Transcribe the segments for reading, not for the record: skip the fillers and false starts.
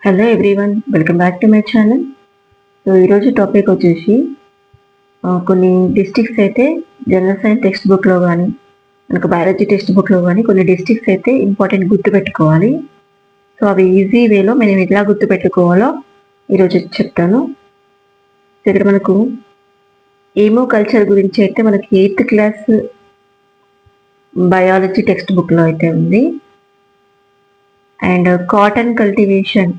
Hello everyone, welcome back to my channel. So ఈరోజు topic వచ్చేసి కొన్ని డిస్ట్రిక్ట్స్ అయితే జనరల్ సైన్స్ టెక్స్ట్ బుక్లో కానీ మనకు బయాలజీ టెక్స్ట్ బుక్లో కానీ కొన్ని డిస్ట్రిక్ట్స్ అయితే ఇంపార్టెంట్ గుర్తుపెట్టుకోవాలి. సో అవి ఈజీ వేలో మనం ఎలా గుర్తుపెట్టుకోవాలో ఈరోజు చెప్తాను. సో ఇక్కడ మనకు ఏమో కల్చర్ గురించి అయితే మనకి 8th క్లాస్ బయాలజీ టెక్స్ట్ బుక్లో అయితే ఉంది. అండ్ కాటన్ కల్టివేషన్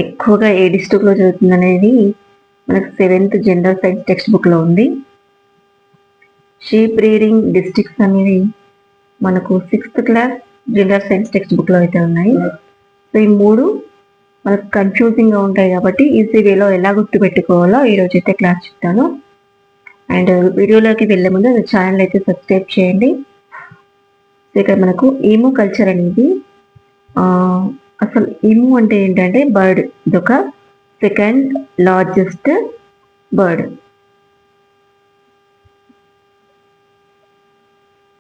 ఎక్కువగా ఏ డిస్ట్రిక్ట్లో జరుగుతుంది అనేది మనకు 7th జనరల్ సైన్స్ టెక్స్ట్ బుక్లో ఉంది. షీప్ రీడింగ్ డిస్ట్రిక్ట్స్ అనేవి మనకు 6th class general science text బుక్లో అయితే ఉన్నాయి. సో ఈ మూడు మనకు కన్ఫ్యూజింగ్గా ఉంటాయి కాబట్టి ఈజీ వేలో ఎలా గుర్తుపెట్టుకోవాలో ఈరోజు అయితే క్లాస్ చెప్తాను. అండ్ వీడియోలోకి వెళ్ళే ముందు ఛానల్ అయితే సబ్స్క్రైబ్ చేయండి. సో ఇక్కడ మనకు ఈమో కల్చర్ అనేది అసలు ఈము అంటే ఏంటంటే బర్డ్. ఇదొక సెకండ్ లార్జెస్ట్ బర్డ్.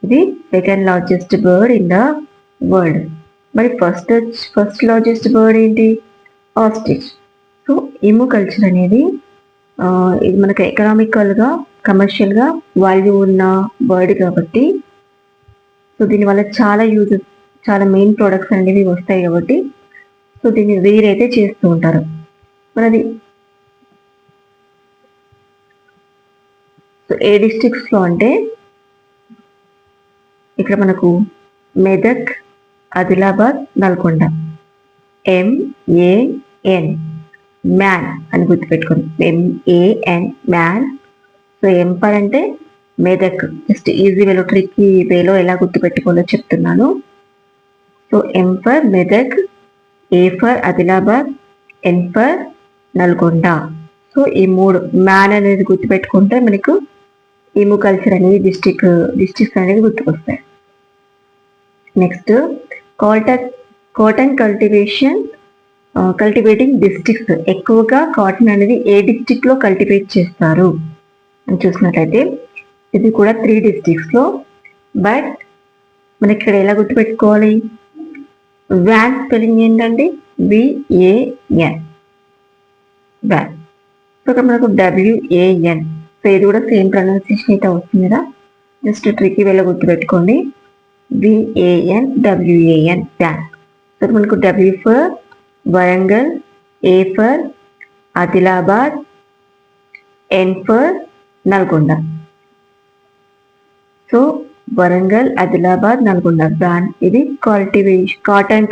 ఇది second largest bird in the world. మరి ఫస్ట్ లార్జెస్ట్ బర్డ్ ఏంటి? ఆస్ట్రిచ్. సో ఈము కల్చర్ అనేది ఇది మనకు ఎకనామికల్గా కమర్షియల్గా వాల్యూ ఉన్న బర్డ్ కాబట్టి సో దీనివల్ల చాలా యూజెస్, చాలా మెయిన్ ప్రొడక్ట్స్ అనేవి వస్తాయి కాబట్టి సో దీన్ని వీరైతే చేస్తూ ఉంటారు. మనది సో ఏ డిస్ట్రిక్ట్స్లో అంటే ఇక్కడ మనకు మెదక్, ఆదిలాబాద్, నల్గొండ. MAN మ్యాన్ అని గుర్తుపెట్టుకోండి. MAN man. సో ఎంపర్ అంటే మెదక్. జస్ట్ ఈజీ వేలో, ట్రిక్కీ వేలో ఎలా గుర్తుపెట్టుకోవాలో చెప్తున్నాను. So M for Medak, A for Adilabad, N for Nalgonda. So ఈ మూడు మ్యాన్ అనేది గుర్తుపెట్టుకుంటే మనకు ఈము కల్చర్ అనేది డిస్ట్రిక్ట్స్ అనేది గుర్తుకొస్తాయి. Next cotton cultivating districts. ఎక్కువగా కాటన్ అనేది ఏ డిస్ట్రిక్ట్లో కల్టివేట్ చేస్తారు అని చూసినట్లయితే ఇది కూడా 3 డిస్ట్రిక్ట్స్లో. బట్ మనకి ఇక్కడ ఎలా గుర్తుపెట్టుకోవాలి? వ్యాన్ స్పెల్లింగ్ ఏంటంటే VAN వ్యాన్. సో ఇక్కడ మనకు WAN. సో ఇది కూడా సేమ్ ప్రొనౌన్సియేషన్ అయితే వస్తుంది కదా, జస్ట్ ట్రిక్కీ వేలో గుర్తుపెట్టుకోండి. VAN WAN van. సో మనకు W for Warangal, A for Adilabad, N for Nalgonda. So Warangal, Adilabad, Nalgonda van. ఇది కాటన్